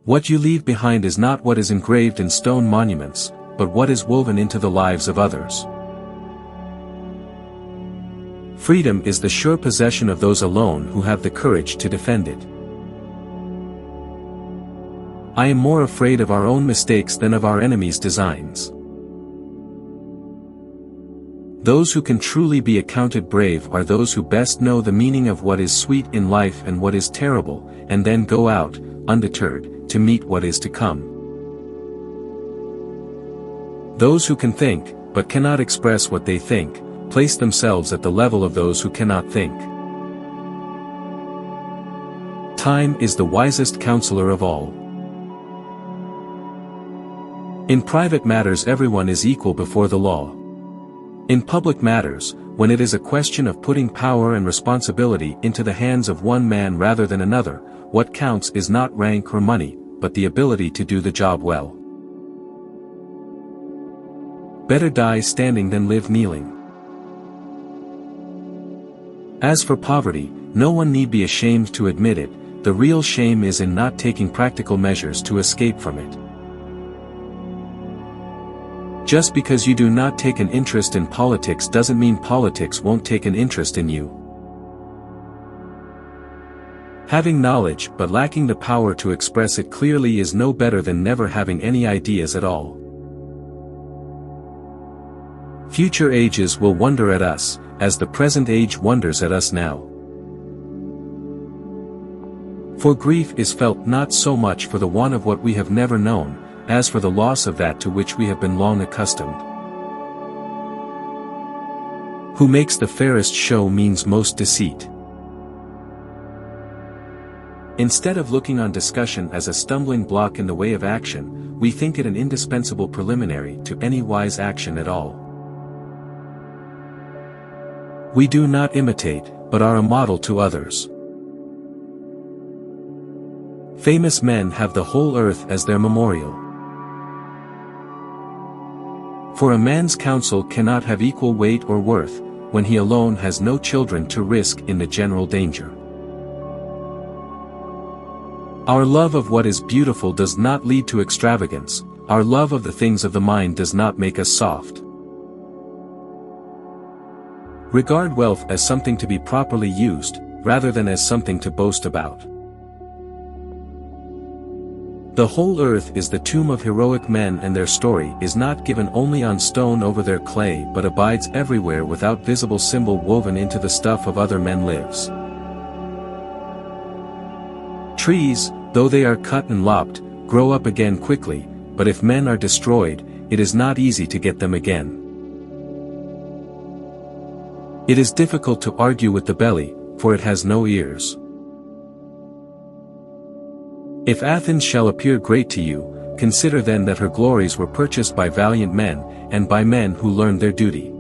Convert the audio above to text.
What you leave behind is not what is engraved in stone monuments, but what is woven into the lives of others. Freedom is the sure possession of those alone who have the courage to defend it. I am more afraid of our own mistakes than of our enemies' designs. Those who can truly be accounted brave are those who best know the meaning of what is sweet in life and what is terrible, and then go out, undeterred, to meet what is to come. Those who can think, but cannot express what they think, place themselves at the level of those who cannot think. Time is the wisest counselor of all. In private matters everyone is equal before the law. In public matters, when it is a question of putting power and responsibility into the hands of one man rather than another, what counts is not rank or money, but the ability to do the job well. Better die standing than live kneeling. As for poverty, no one need be ashamed to admit it, the real shame is in not taking practical measures to escape from it. Just because you do not take an interest in politics doesn't mean politics won't take an interest in you. Having knowledge but lacking the power to express it clearly is no better than never having any ideas at all. Future ages will wonder at us, as the present age wonders at us now. For grief is felt not so much for the want of what we have never known, as for the loss of that to which we have been long accustomed. Who makes the fairest show means most deceit. Instead of looking on discussion as a stumbling block in the way of action, we think it an indispensable preliminary to any wise action at all. We do not imitate, but are a model to others. Famous men have the whole earth as their memorial. For a man's counsel cannot have equal weight or worth, when he alone has no children to risk in the general danger. Our love of what is beautiful does not lead to extravagance, our love of the things of the mind does not make us soft. Regard wealth as something to be properly used, rather than as something to boast about. The whole earth is the tomb of heroic men, and their story is not given only on stone over their clay but abides everywhere without visible symbol woven into the stuff of other men lives. Trees, though they are cut and lopped, grow up again quickly, but if men are destroyed, it is not easy to get them again. It is difficult to argue with the belly, for it has no ears. If Athens shall appear great to you, consider then that her glories were purchased by valiant men, and by men who learned their duty.